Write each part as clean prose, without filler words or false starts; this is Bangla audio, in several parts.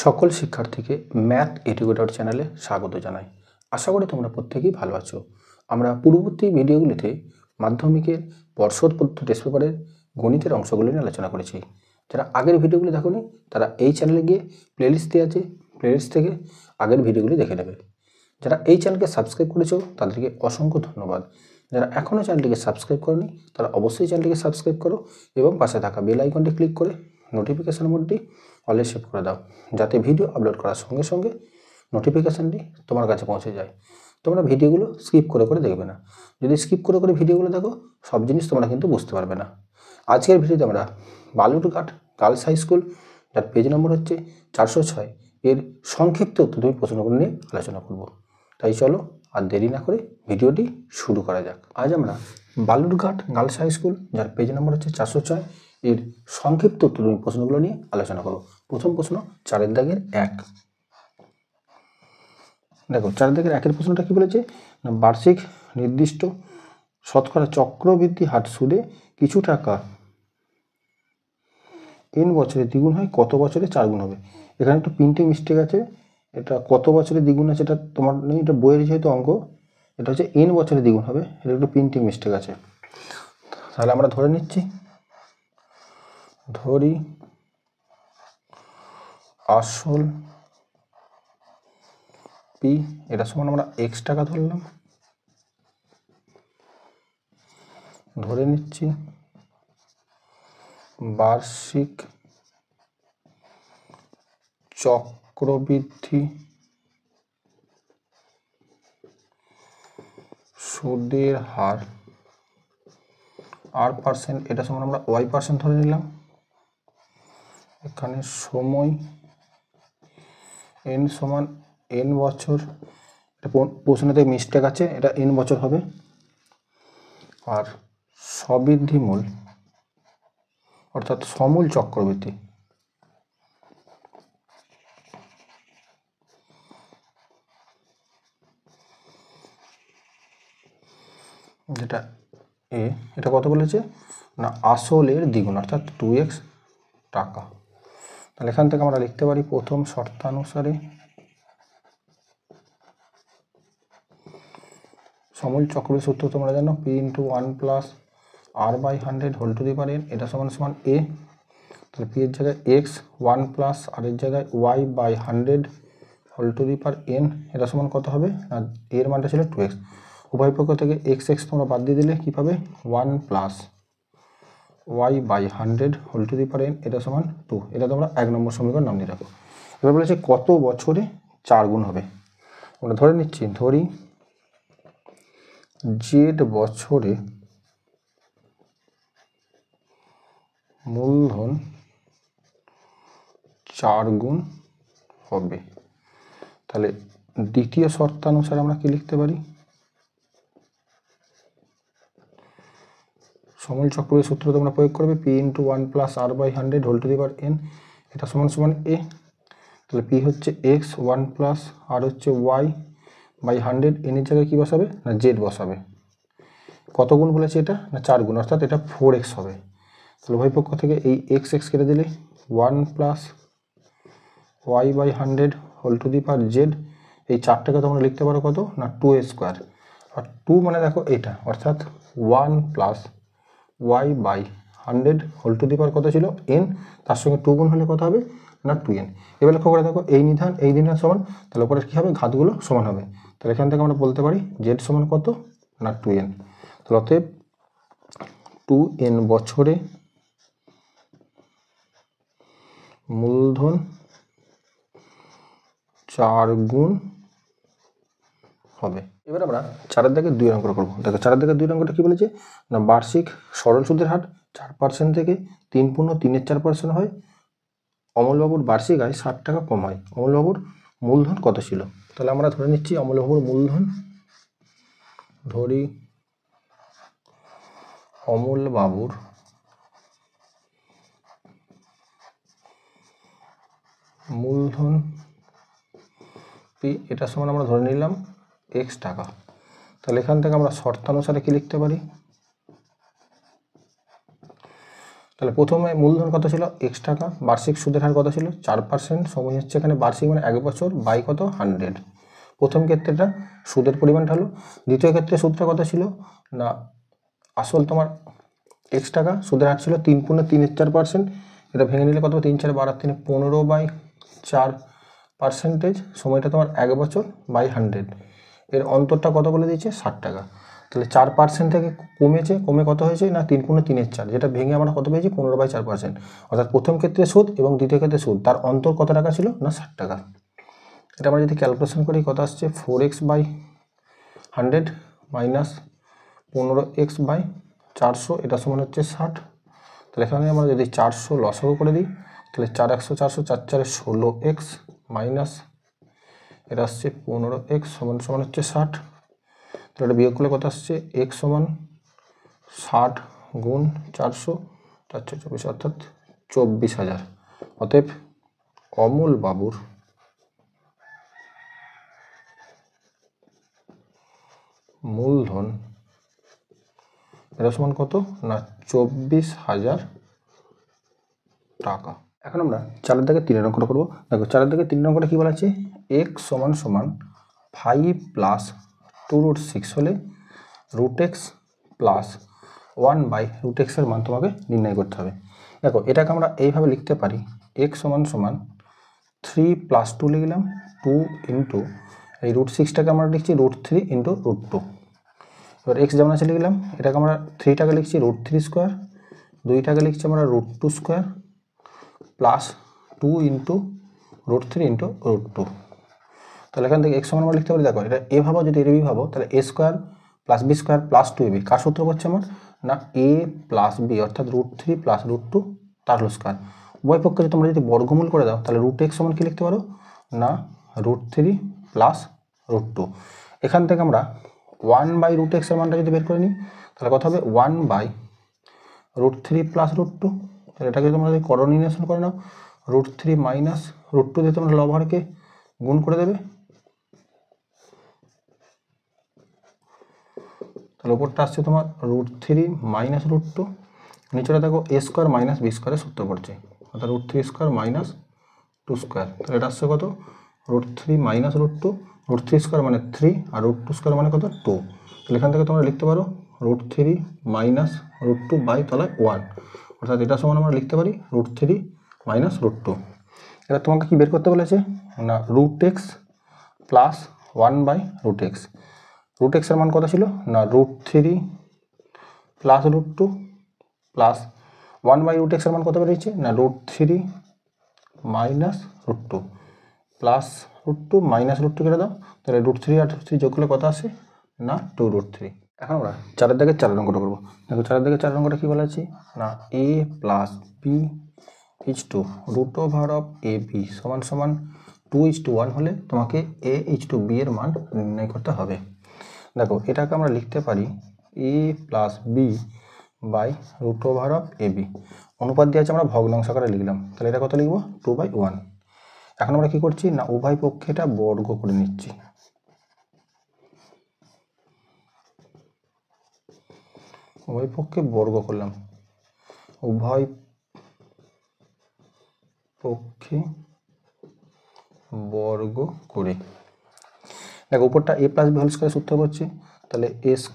সকল শিক্ষার্থীকে ম্যাথ এডুকেটর চ্যানেলে স্বাগত জানাই। আশা করি তোমরা প্রত্যেকেই ভালো আছো। আমরা পূর্ববর্তী ভিডিওগুলিতে মাধ্যমিকের পর্ষদ পদ্ধতি টেস্ট পেপারের গণিতের অংশগুলো নিয়ে আলোচনা করেছি। যারা আগের ভিডিওগুলি দেখোনি তারা এই চ্যানেলে গিয়ে প্লেলিস্ট দেওয়া আছে, প্লেলিস্ট থেকে আগের ভিডিওগুলি দেখে নেবে। যারা এই চ্যানেলকে সাবস্ক্রাইব করেছো তাদেরকে অসংখ্য ধন্যবাদ। যারা এখনও চ্যানেলটিকে সাবস্ক্রাইব করনি তারা অবশ্যই চ্যানেলটিকে সাবস্ক্রাইব করো এবং পাশে থাকা বেল আইকনটি ক্লিক করে নোটিফিকেশন মোডটি অলে সেভ করে দাও, যাতে ভিডিও আপলোড করার সঙ্গে সঙ্গে নোটিফিকেশানটি তোমার কাছে পৌঁছে যায়। তোমরা ভিডিওগুলো স্কিপ করে করে দেখবে না। যদি স্কিপ করে করে ভিডিওগুলো দেখো সব জিনিস তোমরা কিন্তু বুঝতে পারবে না। আজকের ভিডিওতে আমরা বালুরঘাট গার্লস হাই স্কুল, যার পেজ নম্বর হচ্ছে 406, এর সংক্ষিপ্ত উত্তরধর্মী প্রশ্নগুলো নিয়ে আলোচনা করব। তাই চলো আর দেরি না করে ভিডিওটি শুরু করা যাক। আজ আমরা বালুরঘাট গার্লস হাই স্কুল, যার পেজ নম্বর হচ্ছে 406, এর সংক্ষিপ্ত উত্তরধর্মী প্রশ্নগুলো নিয়ে আলোচনা করব। প্রথম প্রশ্ন 4 দাগের 1। দেখো 4 দাগের 1-এর প্রশ্নটা কি বলেছে না, বার্ষিক নির্দিষ্ট শতকরা চক্রবৃদ্ধি হার সুদে কিছু টাকা n বছরে দ্বিগুণ হয়, কত বছরে 4 গুণ হবে? এখানে একটু প্রিন্টিং মিস্টেক আছে। এটা কত বছরে দ্বিগুণ আছে এটা তোমার নেই, এটা বইয়ের যেহেতু অঙ্ক, এটা হচ্ছে n বছরে দ্বিগুণ হবে, এটা একটু প্রিন্টিং মিস্টেক আছে। তাহলে আমরা ধরে নিচ্ছি, ধরি আসল পি এটা সমান আমরা x টাকা ধরলাম, ধরে নিচ্ছি বার্ষিক চক্রবৃদ্ধি সুদের হার r%, এটা সমান আমরা y% ধরে নিলাম। এখানে সময় n সমান n বছর, প্রশ্নতে মিস্টেক আছে, এটা n বছর হবে। আর সবৃদ্ধিমূল অর্থাৎ সমূল চক্রবৃদ্ধি, যেটা এটা কত বলেছে না, আসলের দ্বিগুণ অর্থাৎ 2x টাকা। তাহলে এখান থেকে আমরা লিখতে পারি প্রথম শর্তানুসারে সমূল চক্রবৃদ্ধি সূত্র তোমরা জানো, p × 1 + r/100 whole to the power n, এটা সমান সমান a। তাহলে p এর জায়গায় x, 1 + r এর জায়গায় y/100 whole to the power n, এটা সমান কত হবে না, এর মানটা ছিল 2x। উভয় পক্ষ থেকে x তোমরা বাদ দিয়ে দিলে কী পাবে, 1 + y/100 whole to the power n, এটা সমান 2। এটা তোমরা 1 নম্বর সমীকরণ নাম দিয়ে রাখো। এবার বলেছে কত বছরে 4 গুণ হবে। আমরা ধরে নিচ্ছি, ধরি z বছরে মূলধন 4 গুণ হবে। তাহলে দ্বিতীয় শর্তানুসারে আমরা কি লিখতে পারি, সমূল চক্রবৃদ্ধি সূত্র তোমরা প্রয়োগ করবে, p × 1 + r/100 whole to the power n, এটা সমান সমান a। তাহলে p হচ্ছে x, 1 + r হচ্ছে y/100, n এর জায়গায় কী বসাবে না, z বসাবে। কত গুণ বলেছে এটা না, 4 গুণ, অর্থাৎ এটা 4x হবে। তাহলে উভয় পক্ষ থেকে এই x কেটে দিলে 1 + y/100 whole to the power z, এই 4টাকে তোমরা লিখতে পারো কত না, 2a²। আর 2 মানে দেখো এটা, অর্থাৎ 1 + y/100 হোল টু দি পাওয়ার কত ছিল n, তার সঙ্গে 2 গুণ হলে কত হবে না 2n। এবার লক্ষ্য করে দেখো এই নিধান সমান, তাহলে উপরে কী হবে, ঘাতগুলো সমান হবে। তাহলে এখান থেকে আমরা বলতে পারি z সমান কত না 2n। তাহলে অতএব 2n বছরে মূলধন 4 গুণ হবে। এবার আমরা 4 দাগের 2 অঙ্কটা করবো। দেখো 4 দাগের 2 অঙ্কটা কি বলেছে না, বার্ষিক সরল সুদের হার 4% থেকে 3.34% হয়। অমলবাবুর বার্ষিক আয় 60 টাকা কম হয়। অমলবাবুর মূলধন কত ছিল? তাহলে আমরা ধরে নিচ্ছি অমলবাবুর মূলধন, ধরি অমলবাবুর মূলধন p, এটা সমান আমরা ধরে নিলাম x টাকা। তাহলে এখান থেকে আমরা শর্তানুসারে কি লিখতে পারি, তাহলে প্রথমে মূলধন কত ছিল x টাকা, বার্ষিক সুদের হার কত ছিল 4%, সময় হচ্ছে এখানে বার্ষিক মানে 1 বছর বাই কত 100। প্রথম ক্ষেত্রেটা সুদের পরিমাণটা হলো। দ্বিতীয় ক্ষেত্রে সুদটা কত ছিল না আসল তোমার x টাকা, সুদের হার ছিল 3 × 3 = 4%, এটা ভেঙে নিলে কত 3 × 4 = 12, 3 = 15/4%, সময়টা তোমার 1 বছর বাই 100। এর অন্তরটা কত বলে দিয়েছে 60 টাকা। তাহলে 4% থেকে কমে কত হয়েছে না 3 × 3 = 4, যেটা ভেঙে আমরা কত পেয়েছি 15/4%। অর্থাৎ প্রথম ক্ষেত্রে সুদ এবং দ্বিতীয় ক্ষেত্রে সুদ, তার অন্তর কত টাকা ছিল না 60 টাকা। এটা আমরা যদি ক্যালকুলেশন করি কত আসছে 4x/100 মাইনাস 15x/400, এটা সমান হচ্ছে 60। তাহলে এখানে আমরা যদি 400 লসাগু করে দিই তাহলে 4 × 100 = 400, 4 × 4 = 16x মাইনাস এটা আসছে 15x সমান হচ্ছে 60। তাহলে এটা বিয়োগ করলে কত আসছে x সমান 60 গুণ 400, 424 অর্থাৎ 24,000। অতএব অমল বাবুর মূলধন এটা সমান কত না 24,000 টাকা। এখন আমরা 4 দাগে 3 অঙ্কটা করবো। দেখো 4 দাগে 3 অঙ্কটা কি বলা আছে, x সমান 5 + 2√6 হলে √x + 1/√x এর মান তোমাকে নির্ণয় করতে হবে। দেখো এটাকে আমরা এইভাবে লিখতে পারি, x সমান 3 + 2 লিখলাম, 2 × এই √6টাকে আমরা লিখছি √3 × √2। এবার x যেমন আছে লিখলাম, এটাকে আমরা 3টাকে লিখছি √3², 2টাকে লিখছি আমরা √2² প্লাস 2 × √3 × √2। তাহলে এখান থেকে x সমান আমরা লিখতে পারি, দেখো এটা এ ভাবো, যদি এ বি ভাবো তাহলে a² + b² + 2ab। কার সূত্র করছে আমার না a + b অর্থাৎ √3 + √2 তার হোল স্কয়ার। উভয় পক্ষে যদি তোমরা যদি বর্গমূল করে দাও তাহলে √x সমান কি লিখতে পারো না √3 + √2। এখান থেকে আমরা 1/√x এর মানটা যদি বের করে নিই তাহলে কত হবে 1/√3 + √2। তাহলে এটাকে তোমরা যদি করণীয়ন করে নাও, √3 - √2 দিয়ে তোমরা লবহরকে গুণ করে দেবে। তাহলে উপরটা আসছে তোমার √3 - √2, নিচেটা দেখো a² - b² সূত্র পড়ছে, অর্থাৎ √3² - 2²। তাহলে এটা আসছে কত √3 - √2, √3² মানে 3 আর √2² মানে কত 2। তাহলে এখান থেকে তোমরা লিখতে পারো √3 - √2/1, অর্থাৎ এটা সমান আমরা লিখতে পারি √3 - √2। এটা তোমাকে কি বের করতে বলেছে না √x + 1/√x। √x এর মান কত ছিল না √3 + √2 প্লাস 1/√x এর মান কত বেরিয়েছে না √3 - √2 প্লাস √2 - √2 কেটে দাও, তাহলে √3 আর √3 যোগ করলে কত আসে না 2√3। এখন আমরা 4 দাগের 4 অঙ্কটা করবো। দেখো 4 দাগের 4 অঙ্কটা কি বলা আছে না a + b = √ab সমান 2:1 হলে তোমাকে a/b এর মান নির্ণয় করতে হবে। দেখো এটাকে আমরা লিখতে পারি a + b √ab। অনুপাত দিয়ে আছে, আমরা ভগ্নাংশ আকারে লিখলাম, তাহলে এটা কত লিখবো 2/1। এখন আমরা কি করছি না উভয় পক্ষে এটা বর্গ করে নিচ্ছি। উভয় পক্ষে বর্গ করলাম, উভয় পক্ষে বর্গ করে। দেখো উপরটা a + b হোল স্কয়ার সূত্র করছি, তাহলে a² +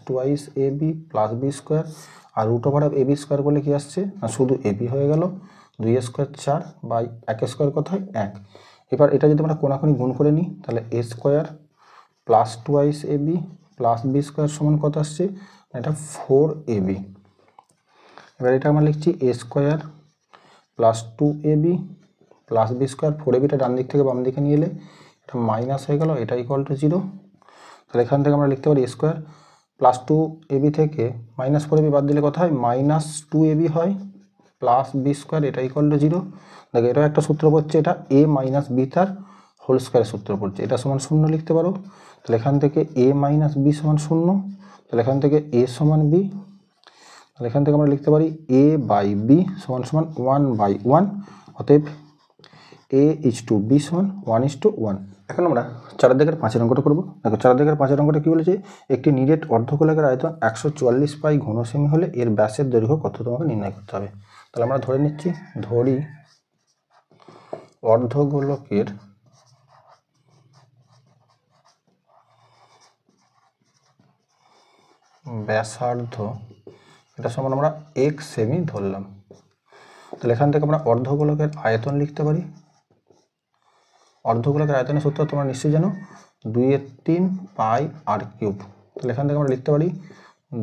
2ab + b² আর √ab² করলে কি আসছে না শুধু ab হয়ে গেল, 2a² 4 বাই 1² কথায় 1। এবার এটা যদি আমরা কোনাকুনি গুণ করে নিই তাহলে a² + 2ab + b² সমান কত আসছে এটা 4ab। এবার এটা আমরা লিখছি a² + 2ab + b², 4abটা ডান দিক থেকে বাম দিকে নিয়ে এলে এটা মাইনাস হয়ে গেল, এটা = 0। তাহলে এখান থেকে আমরা লিখতে পারি a² + 2ab থেকে -4ab বাদ দিলে কত হয় -2ab হয় প্লাস b², এটা = 0। দেখো এটাও একটা সূত্র পড়ছে, এটা a - b তার হোল স্কয়ার সূত্র পড়ছে, এটা সমান 0 লিখতে পারো। তাহলে এখান থেকে a - b সমান 0, তাহলে এখান থেকে a সমান b, তাহলে এখান থেকে আমরা লিখতে পারি a/b সমান 1/1। অতএব A:B=1:1। এখন আমরা 4 দাগের 5 অঙ্কটা করব। দেখো 4 দাগের 5 অঙ্কটা কি বলেছে, একটি নিরেট অর্ধগোলাকার আয়তন 144 পাই ঘন সেমি হলে এর ব্যাসের দৈর্ঘ্য কত তোমাকে নির্ণয় করতে হবে। তাহলে আমরা ধরে নিচ্ছি, ধরি অর্ধগোলকের ব্যাসার্ধ এটা সমান আমরা 1 সেমি ধরলাম। তাহলে এখান থেকে আমরা অর্ধগোলকের আয়তন লিখতে পারি। অর্ধগোলকের আয়তনের সূত্র তোমরা নিশ্চয়ই জানো, 2/3 পাই আর কিউব। তাহলে এখান থেকে আমরা লিখতে পারি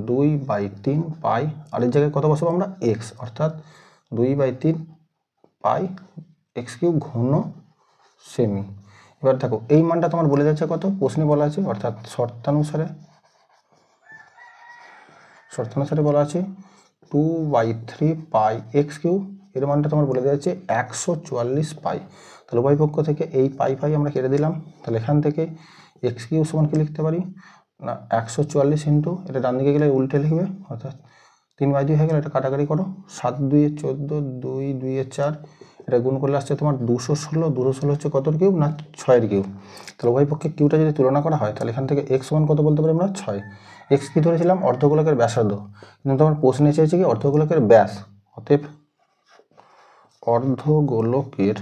2/3 পাই, আর এর জায়গায় কত বসাবো আমরা, এক্স, অর্থাৎ 2/3 পাই এক্স কিউব ঘন সেমি। এবার দেখো এই মানটা তোমার বলে যাচ্ছে কত, প্রশ্নে বলা আছে, অর্থাৎ শর্তানুসারে বলা আছে 2/3 পাই এক্স কিউব, এর মানটা তোমার বলে দেওয়া আছে 144 পাই। তাহলে উভয় পক্ষ থেকে এই পাই আমরা কেটে দিলাম। তাহলে এখান থেকে এক্স কিউব সমান কি লিখতে পারি না, 144 ইন্টু, এটা ডান দিকে গেলে উল্টে লিখবে, অর্থাৎ 3/2 হয়ে গেল, এটা কাটাকাটি করো, 7×2 = 14, 2×2 = 4, এটা গুণ করলে আসছে তোমার 216 হচ্ছে কতর কিউব না 6-এর কিউব। তাহলে উভয় পক্ষে কিউটা যদি তুলনা করা হয় তাহলে এখান থেকে এক্স সমান কত বলতে পারি আমরা, 6। এক্স কি ধরেছিলাম, অর্ধগোলকের ব্যাসার্ধ, কিন্তু তোমার প্রশ্নে চেয়েছে কি অর্ধগোলকের ব্যাস, অতএব অর্ধগোলকের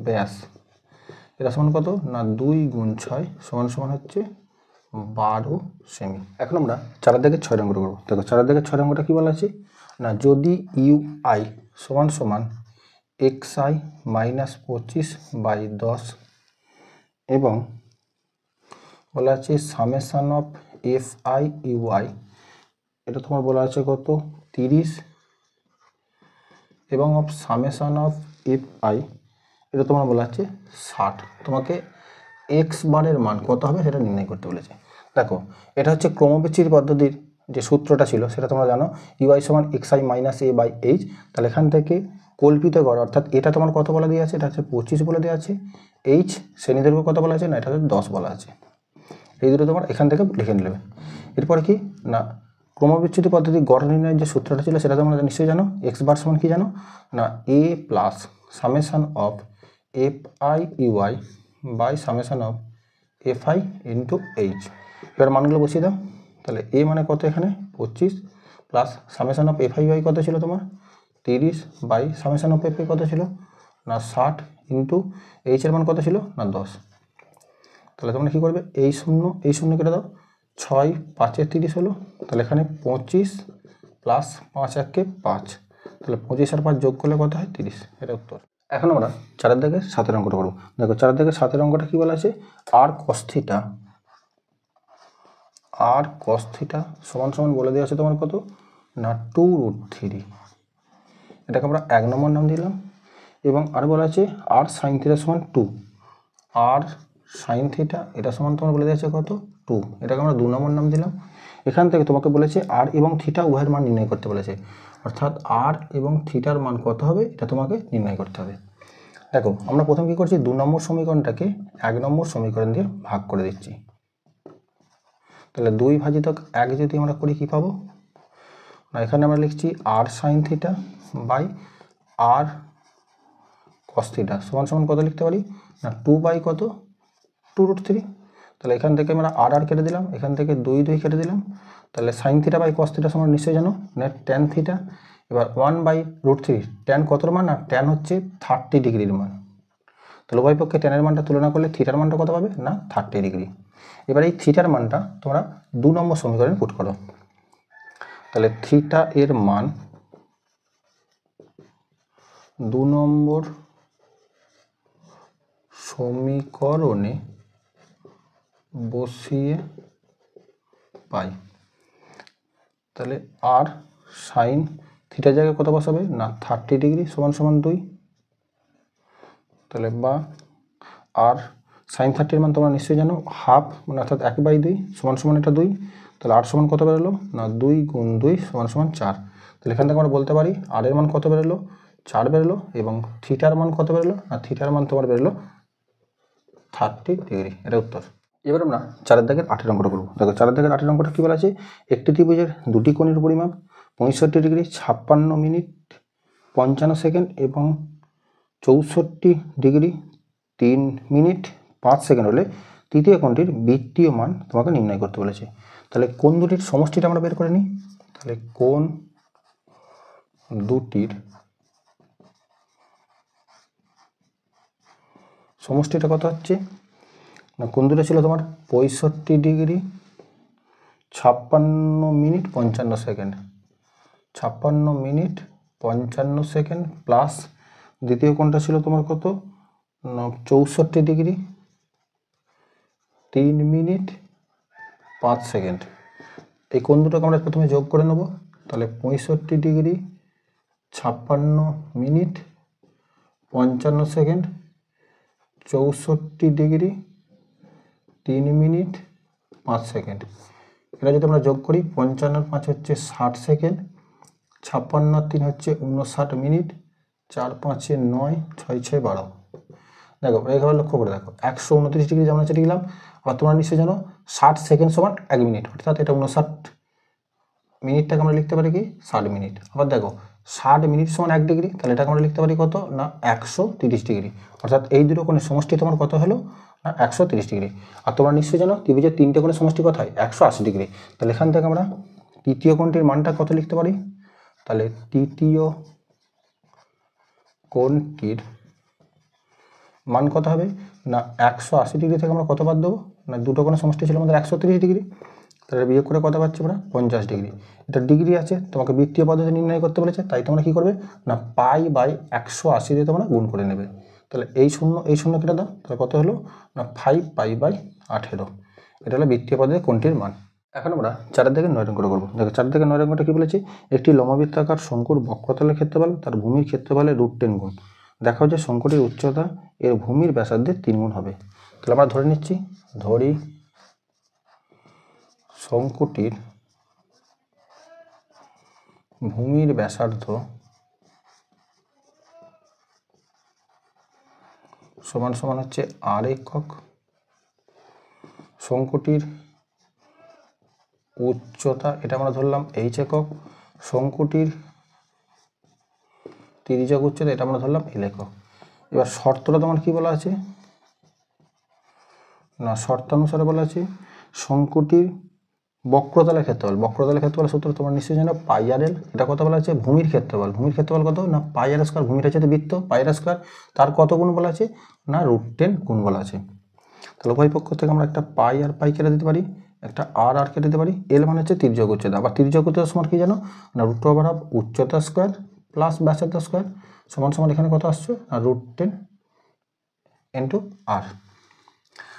ব্যাস এটা সমান কত না 2 × 6 সমান হচ্ছে 12 সেমি। এখন আমরা 4 দাগের 6 অঙ্কটা করবো। দেখো 4 দাগের 6 অঙ্কটা কি বলা আছে না, যদি UI সমান xi -25/10 এবং বলা আছে সামেশন অফ fi uy, এটা তোমার বলা আছে কত 30, এবং অফ সামেশন অফ fi এটা তোমার বলা আছে 60। তোমাকে এক্স বারের মান কত হবে সেটা নির্ণয় করতে বলেছে। দেখো এটা হচ্ছে ক্রমবিচ্ছিন্ন পদ্ধতির যে সূত্রটা ছিল সেটা তোমরা জানো, ইউআই সমান xi - a/h। তাহলে এখান থেকে কল্পিত গড়, অর্থাৎ এটা তোমার কত বলা দিয়ে আছে, এটা হচ্ছে 25 বলে দেওয়া আছে, এইচ শ্রেণীদৈর্ঘ্য কত বলা আছে না, এটা হচ্ছে 10 বলা আছে। এই দুটো তোমার এখান থেকে লিখে নেবে। এরপরে কি না, ক্রমবিচ্ছিন্ন পদ্ধতি গড় নির্ণয়ের যে সূত্রটা ছিল সেটা তোমরা নিশ্চয়ই জানো, এক্স বার সমান কি জানো না, a plus summation of fi uy by summation of fi into H. এবার মানগুলো বসিয়ে দাও। তাহলে এ মানে কত এখানে 25 plus summation of fi uy কত ছিল তোমার 30 বাই সামেশন অফ fi কত ছিল না 60 ইন্টু এইচের মান কত ছিল না 10। তাহলে তোমরা কী করবে, এই শূন্য কেটে দাও, 6 5 × 30 হলো, তাহলে এখানে 25 প্লাস 5 × 1 = 5, তাহলে 25 আর 5 যোগ করলে কত হয় 30, এটা উত্তর। এখন আমরা 4 দাগের 7 অঙ্কটা করবো। দেখো 4 দাগের 7 অঙ্কটা কি বলা আছে, আর cos থিটা সমান বলে দেওয়া আছে তোমার কত না 2√3, এটাকে আমরা 1 নম্বর নাম দিলাম। এবং আর বলা আছে আর sin থিটা সমান 2, আর sin থিটা এটা সমান তোমার বলে দেওয়া আছে কত 2, এটাকে আমরা 2 নম্বর নাম দিলাম। এখান থেকে তোমাকে বলেছে আর এবং থিটা উভয়ের মান নির্ণয় করতে বলেছে, অর্থাৎ আর এবং থিটার মান কত হবে এটা তোমাকে নির্ণয় করতে হবে। দেখো আমরা প্রথম কি করছি, 2 নম্বর সমীকরণটাকে 1 নম্বর সমীকরণ দিয়ে ভাগ করে দিচ্ছি। তাহলে 2/1 যদি আমরা করি কি পাবো না, এখানে আমরা লিখছি r sin theta by r cos theta সমান কত লিখতে পারি না 2/কত 2√3। তাহলে এখান থেকে আমরা আর কেটে দিলাম, এখান থেকে 2 কেটে দিলাম, তাহলে sin theta by cos theta সমান নিশ্চয়ই জানো না tan থিটা। এবার 1/√3, tan কতর মান না tan হচ্ছে 30 ডিগ্রির মান। তাহলে উভয় পক্ষে ট্যানের মানটা তুলনা করলে থিটার মানটা কত পাবে না 30 ডিগ্রি। এবার এই থিটার মানটা তোমরা 2 নম্বর সমীকরণে পুট করো। তাহলে থিটা এর মান 2 নম্বর সমীকরণে বসিয়ে পাই। তাহলে আর সাইন থিটার জায়গায় কত বসাবে না 30 ডিগ্রি সমান 2। তাহলে বা আর সাইন 30-এর মান তোমরা নিশ্চয়ই জানো হাফ, মানে অর্থাৎ 1/2 সমান এটা 2। তাহলে আর সমান কত বেরোলো না 2 × 2 সমান 4। তাহলে এখান থেকে আমরা বলতে পারি আর এর মান কত বেরোলো 4 বেরোলো, এবং থিটার মান কত বেরোলো না থিটার মান তোমার বেরোলো 30 ডিগ্রি, এটা উত্তর। এবার আমরা 4 দাগের 8 অঙ্কটা করবো। দেখো 4 দাগের 8 অঙ্কটা কী বলা আছে, একটি ত্রিভুজের দুটি কোণের পরিমাপ 65 ডিগ্রি 56 মিনিট 55 সেকেন্ড এবং 64 ডিগ্রি 3 মিনিট 5 সেকেন্ড হলে তৃতীয় কোণটির বৃত্তীয় মান তোমাকে নির্ণয় করতে বলেছে। তাহলে কোণ দুটির সমষ্টিটা আমরা বের করে নিই। তাহলে কোণ দুটির সমষ্টিটা কত হচ্ছে না, কোণ দুটো ছিল তোমার 65 degree 56 minute 55 second, 56 minute 55 second plus দ্বিতীয় কোণটা ছিল তোমার কত না 64 ডিগ্রি 3 মিনিট 5 সেকেন্ড। এই কোণ দুটোকে আমরা প্রথমে যোগ করে নেব। তাহলে 65 degree 56 minute 55 second 64 degree 3 minute 5 second. এটা যদি আমরা যোগ করি 55 5 হচ্ছে 60 সেকেন্ড, 56 3 হচ্ছে 59 মিনিট, 4 5 9, 6 6 12। দেখো এইভাবে লক্ষ্য করে দেখো 129 ডিগ্রি যেমন চেয়ে গেলাম, আবার তোমরা নিশ্চয়ই জানো 60 সেকেন্ড সমান 1 মিনিট, অর্থাৎ এটা 59 মিনিটটাকে আমরা লিখতে পারি কি 60 মিনিট। আবার দেখো 60 মিনিট সমান 1 ডিগ্রি, তাহলে এটাকে আমরা লিখতে পারি কত না 130 ডিগ্রি, অর্থাৎ এই দুটো কোণের সমষ্টি তোমার কত হলো না 130 ডিগ্রি। আর তোমরা নিশ্চয়ই জানো ত্রিভুজের তিনটে কোণের সমষ্টি কোথায় 180 ডিগ্রি। তাহলে এখান থেকে আমরা তৃতীয় কোণটির মানটা কত লিখতে পারি, তাহলে তৃতীয় কোণটির মান কত হবে না 180 ডিগ্রি থেকে আমরা কত বাদ দেবো না দুটো কোণের সমষ্টি ছিল আমাদের 130 ডিগ্রি, তাহলে বিয়োগ করে কত পাচ্ছি আমরা 50 ডিগ্রি। এটা ডিগ্রি আছে, তোমাকে বৃত্তীয় পদ্ধতি নির্ণয় করতে বলেছে, তাই তোমরা কি করবে না পাই বাই 180 দিয়ে তোমরা গুণ করে নেবে। তাহলে এই শূন্য কেটে দাও, তাহলে কত হলো না 5 পাই বাই 18। এটা হলো বৃত্তীয় পদ্ধতি কোণটির মান। এখন আমরা 4 থেকে 9 অঙ্কটা করবো। দেখো 4 থেকে 9 অঙ্কটা কি বলেছি, একটি লম্ববৃত্তাকার শঙ্কুর বক্রতলের ক্ষেত্রফল তার ভূমির ক্ষেত্রফলের √10 গুণ। দেখাও যে শঙ্কুটির উচ্চতা এর ভূমির ব্যাসার্ধের 3 গুণ হবে। তাহলে আমরা ধরে নিচ্ছি, ধরি শঙ্কুটির ভূমির ব্যাসার্ধ সমান সমান হচ্ছে r একক, শঙ্কুটির উচ্চতা এটা আমরা ধরলাম h একক, শঙ্কুটির তির্যক উচ্চতা এটা আমরা ধরলাম l একক। এবার শর্তটা তোমার কি বলা আছে না, শর্তানুসারে বলা আছে শঙ্কুটির বক্রতলের ক্ষেত্রফল সূত্র তোমরা নিশ্চয়ই জানো পাই আর এল। এটা কত বলা আছে ভূমির ক্ষেত্রফল কত না পাই আর স্কয়ার, ভূমিটা হচ্ছে বৃত্ত পাই আর স্কয়ার, তার কত গুণ বলা আছে না √10 গুণ বলা আছে। তাহলে উভয় পক্ষ থেকে আমরা একটা পাই আর পাই কেটে দিতে পারি, একটা আর কেটে দিতে পারি। এল মানে হচ্ছে তির্যক উচ্চতা, আবার তির্যক উচ্চতা সমান কি জানো না √2 উচ্চতা স্কয়ার প্লাস ব্যাসার্ধ স্কয়ার সমান সমান এখানে কত আসছে না √10 ইন্টু আর।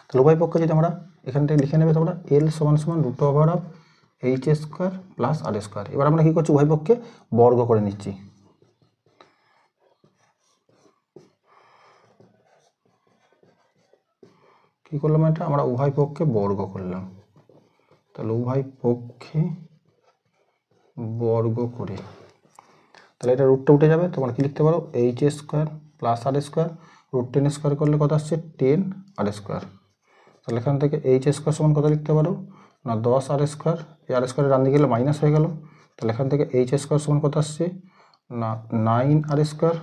তাহলে উভয় পক্ষ যদি আমরা এখান থেকে লিখে নেবে তোমরা এল সমান সমান √h স্কয়ার প্লাস আর স্কয়ার। এবার আমরা কি করছি উভয় পক্ষে বর্গ করে নিচ্ছি। কি করলাম এটা আমরা উভয় পক্ষে বর্গ করলাম। তাহলে উভয় পক্ষে বর্গ করে তাহলে এটা রুটটা উঠে যাবে, তোমরা কি লিখতে পারো h স্কয়ার প্লাস আর স্কয়ার, √10 স্কয়ার করলে কত আসছে 10 আর স্কয়ার। তাহলে এখান থেকে h স্কয়ার সমান কত লিখতে পারো না 10 আর স্কয়ার, এই আর স্কয়ারের ডান দিকে গেলে মাইনাস হয়ে গেল। তাহলে এখান থেকে h স্কয়ার সমান কত আসছে না 9 আর স্কয়ার।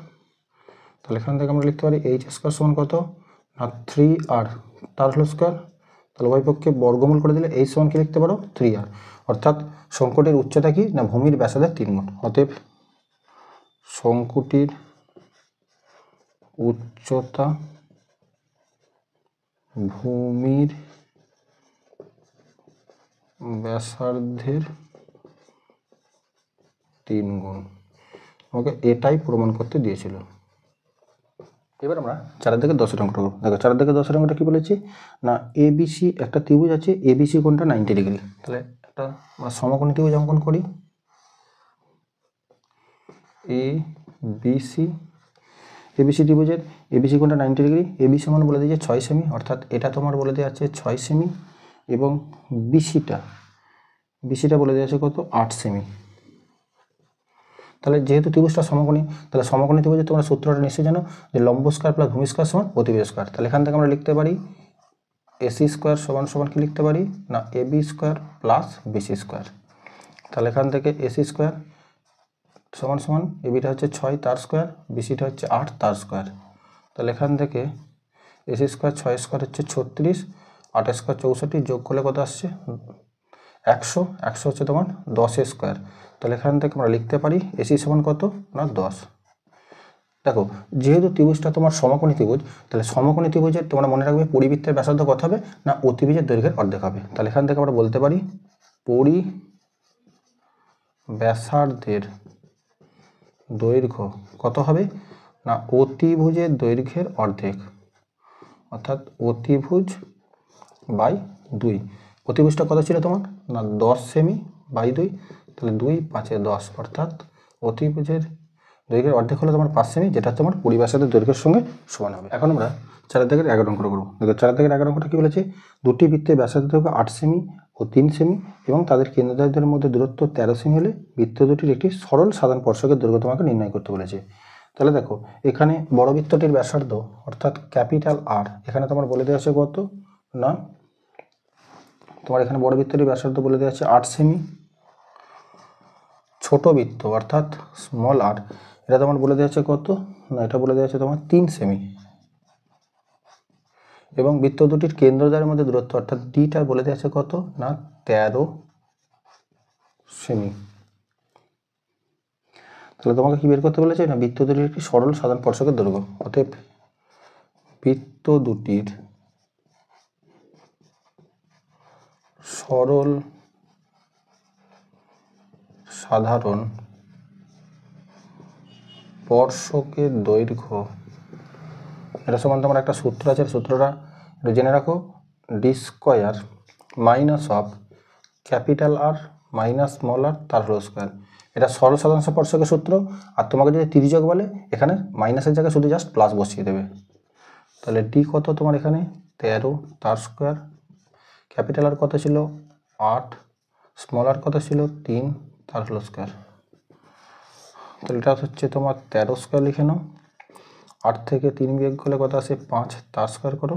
তাহলে এখান থেকে আমরা লিখতে পারি h স্কয়ার সমান কত না 3 আর তার হোল স্কয়ার। তাহলে উভয় পক্ষে বর্গমূল করে দিলে h সমান কি লিখতে পারো 3r, অর্থাৎ শঙ্কুটির উচ্চতা কি না ভূমির ব্যাসার্ধের 3 গুণ। অতএব শঙ্কুটির উচ্চতা ভূমির ব্যাসার্ধের 3 গুণ। ওকে এটাই প্রমাণ করতে দিয়েছিল। এবার আমরা 4 থেকে 10 অঙ্কটা করব। দেখো 4 থেকে 10 অঙ্কটা কি বলেছি না এবিসি একটা ত্রিভুজ আছে, এবিসি কোণটা 90 ডিগ্রি। তাহলে একটা আমরা সমকোণী ত্রিভুজ অঙ্কন করি। এবিসি ত্রিভুজের এবিসি কোণটা 90 ডিগ্রি, এবি সমান বলে দিয়েছে 6 সেমি, অর্থাৎ এটা তোমার বলে দেওয়া আছে 6 সেমি এবং বিসিটা বলে দেওয়া আছে কত 8 সেমি। তাহলে যেহেতু ত্রিভুজটা সমকোণী, তাহলে সমকোণী ত্রিভুজে তোমরা সূত্রটা নিশ্চয়ই জানো যে লম্ব স্কয়ার প্লাস ভূমি স্কয়ার সমান অতিভুজ স্কয়ার। তাহলে এখান থেকে আমরা লিখতে পারি এসি স্কয়ার সমান সমান কি লিখতে পারি না AB square plus BC square. তাহলে এখান থেকে এসি স্কয়ার সমান সমান এবিটা হচ্ছে 6 তার স্কোয়ার, বিসিটা হচ্ছে 8 তার স্কোয়ার। তাহলে এখান থেকে এসি স্কোয়ার 6 স্কোয়ার হচ্ছে 36, 8 স্কোয়ার 64, যোগ করলে কত আসছে 100, 100 হচ্ছে তোমার 10 স্কোয়ার। তাহলে এখান থেকে আমরা লিখতে পারি এসি সমান কত না 10। দেখো যেহেতু ত্রিভুজটা তোমার সমকোণী ত্রিভুজ, তাহলে সমকোণী ত্রিভুজের তোমরা মনে রাখবে পরিবৃত্তের ব্যাসার্ধ কত হবে না অতিভুজের দৈর্ঘ্যের অর্ধেক হবে। তাহলে এখান থেকে আমরা বলতে পারি ব্যাসার্ধের দৈর্ঘ্য কত হবে না অতিভুজের দৈর্ঘ্যের অর্ধেক, অর্থাৎ অতিভুজ বাই 2। অতিভুজটা কত ছিল তোমার না 10 সেমি বাই 2, তাহলে 2 5 10, অর্থাৎ অতিভুজের দৈর্ঘ্যের অর্ধেক হলো তোমার 5 সেমি, যেটা তোমার পরিব্যাসার্ধের দৈর্ঘ্যের সঙ্গে সমান হবে। এখন আমরা 4 দাগের 11 অঙ্কটা করবো। দেখো 4 দাগের 11 অঙ্কটা কি বলেছে, দুটি বৃত্তের ব্যাসার্ধ দৈর্ঘ্য 8 সেমি ও 3 সেমি এবং তাদের কেন্দ্রদ্বয়ের মধ্যে দূরত্ব 13 সেমি হলে বৃত্ত দুটির একটি সরল সাধারণ স্পর্শকের দৈর্ঘ্য তোমাকে নির্ণয় করতে বলেছে। তাহলে দেখো এখানে বড় বৃত্তটির ব্যাসার্ধ অর্থাৎ ক্যাপিটাল আর, এখানে তোমার বলে দেওয়া আছে কত না তোমার এখানে বড় বৃত্তটির ব্যাসার্ধ বলে দেওয়া আছে 8 সেমি। ছোট বৃত্ত অর্থাৎ স্মল আর, এটা তোমার বলে দেওয়া আছে কত না এটা বলে দেওয়া আছে তোমার 3 সেমি। এবং বৃত্ত দুটির কেন্দ্রদ্বয়ের মধ্যে দূরত্ব অর্থাৎ ডিটা বলে দেওয়া আছে কত না 13 সেমি। তাহলে তোমাকে কি বের করতে বলেছে না বৃত্ত দুটির একটি সরল সাধারণ স্পর্শকের দৈর্ঘ্য। অতএব বৃত্ত দুটির সরল সাধারণ স্পর্শকের দৈর্ঘ্য, এটা সমান তোমার একটা সূত্র আছে, সূত্রটা জেনে রাখো, D square minus of capital R minus small R তার হোল স্কোয়ার। এটা সরল সাধারণ স্পর্শকের সূত্র। আর তোমাকে যদি তির্যক বলে এখানে মাইনাসের জায়গায় শুধু জাস্ট প্লাস বসিয়ে দেবে। তাহলে ডি কত তোমার এখানে 13 তার স্কোয়ার, ক্যাপিটাল আর কত ছিল 8, স্মল আর কত ছিল 3 তার হোল স্কোয়ার। তাহলে এটা হচ্ছে তোমার 13 স্কোয়ার লিখে নাও, 8 থেকে 3 বিয়োগ করলে কত আসে 5 তার স্কোয়ার করো।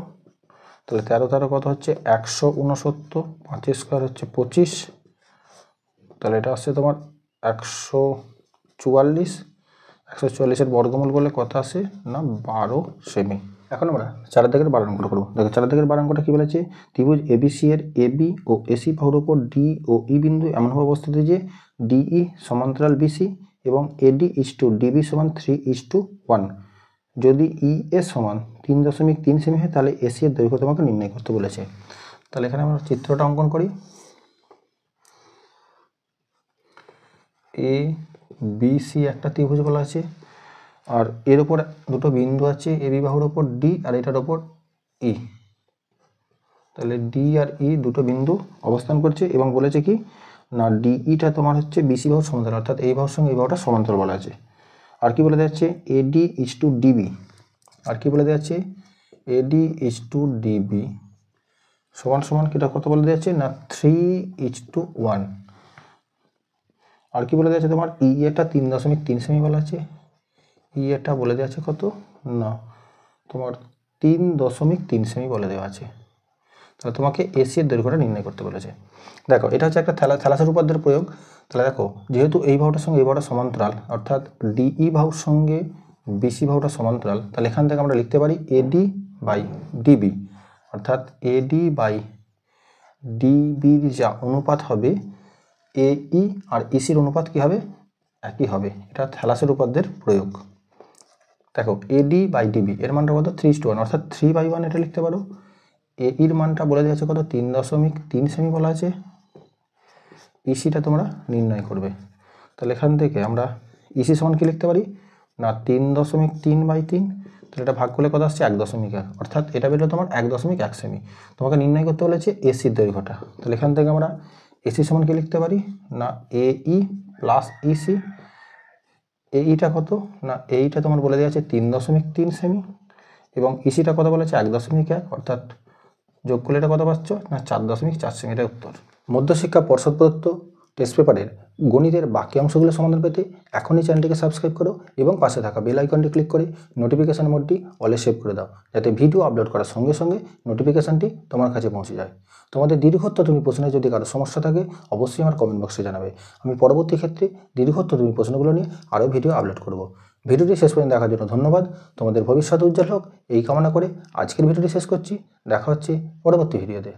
তাহলে 13 13 কত হচ্ছে 169, 5 স্কোয়ার হচ্ছে 25, তাহলে এটা আসছে তোমার 144। 144-এর বর্গমূল করলে কত আসে না 12 সেমি। এখন আমরা 4 দাগের 12 অঙ্কটা করবো। দেখো 4 দাগের 12 অঙ্কটা কি বলেছে, ত্রিভুজ এবিসি এর এবি ও এসি বাহুর উপর ডি ও ই বিন্দু এমনভাবে অবস্থিত যে ডিই সমান্তরাল বিসি এবং এডি ইজ টু ডিবি সমান 3:1। যদি ই এ সমান 3.3 সেমি হয় তাহলে এসি এর দৈর্ঘ্য তোমাকে নির্ণয় করতে বলেছে। তাহলে এখানে আমরা চিত্রটা অঙ্কন করি। এ বি সি একটা ত্রিভুজ বলা আছে, আর এর ওপর দুটো বিন্দু আছে, এবি বাহুর ওপর ডি আর এটার ওপর ই। তাহলে ডি আর ই দুটো বিন্দু অবস্থান করছে এবং বলেছে কি না ডিইটা তোমার হচ্ছে বিসি বাহুর সমান্তরাল, অর্থাৎ এই বাহুর সঙ্গে এই বাহুটা সমান্তরাল বলা আছে। আর কি বলে দেওয়া যাচ্ছে এডি ইজ টু ডিবি, আর কি বলে দেওয়া যাচ্ছে এডি ইজ টু ডিবি সমান সমান কিটা কত বলে দেওয়া যাচ্ছে না 3:1। আর কি বলে দেওয়া আছে তোমার ই এটা 3.3 সেমি বলা আছে, ই এটা বলে দেওয়া আছে কত না তোমার 3.3 সেমি বলে দেওয়া আছে। তাহলে তোমাকে এসি এর দৈর্ঘ্যটা নির্ণয় করতে বলেছে। দেখো এটা হচ্ছে একটা থ্যালাসের উপপাদ্যের প্রয়োগ। তাহলে দেখো যেহেতু এই বাহুটার সঙ্গে এই বাহুটা সমান্তরাল, অর্থাৎ ডিই বাহুর সঙ্গে বিসি বাহুটা সমান্তরাল, তাহলে এখান থেকে আমরা লিখতে পারি এডি বাই ডিবি, অর্থাৎ এডি বাই ডিবির যা অনুপাত হবে এই আর ইসির অনুপাত কি হবে একই হবে। এটা থ্যালাসের উপপাদ্যের প্রয়োগ। দেখো এডি বাই ডিবি এর মানটা কত 3:1, অর্থাৎ 3/1 এটা লিখতে পারো। এর মানটা বলে দেওয়া আছে কত 3.3 সেমি বলা আছে, ইসিটা তোমরা নির্ণয় করবে। তাহলে এখান থেকে আমরা ইসি সমান কি লিখতে পারি না 3.3/3, তাহলে এটা ভাগ করলে কত আসছে 1.1, অর্থাৎ এটা বেরোলো তোমার 1.1 সেমি। তোমাকে নির্ণয় করতে বলেছে এসির দৈর্ঘ্যটা। তাহলে এখান থেকে আমরা এসি সমান কি লিখতে পারি না এই প্লাস ইসি। এইটা কত না এইটা তোমার বলে দেওয়া আছে 3.3 সেমি এবং ইসিটা কত বলেছে 1.1, অর্থাৎ যোগ করলে এটা কত পাচ্ছ না 4.4 সেমি। এটা উত্তর। মধ্যশিক্ষা পর্ষদ প্রদত্ত টেস্ট পেপারের গণিতের বাকি অংশগুলো সমাধান পেতে এখনই চ্যানেলটিকে সাবস্ক্রাইব করো এবং পাশে থাকা বেল আইকনটি ক্লিক করে নোটিফিকেশান মোডটি অলে সেভ করে দাও, যাতে ভিডিও আপলোড করার সঙ্গে সঙ্গে নোটিফিকেশানটি তোমার কাছে পৌঁছে যায়। তোমাদের দীর্ঘত্বধর্মী প্রশ্নে যদি কারো সমস্যা থাকে অবশ্যই আমার কমেন্ট বক্সে জানাবে। আমি পরবর্তী ক্ষেত্রে দীর্ঘত্বধর্মী প্রশ্নগুলো নিয়ে আরও ভিডিও আপলোড করব। ভিডিওটি শেষ পর্যন্ত দেখার জন্য ধন্যবাদ। তোমাদের ভবিষ্যৎ উজ্জ্বল হোক এই কামনা করে আজকের ভিডিওটি শেষ করছি। দেখা হচ্ছে পরবর্তী ভিডিওতে।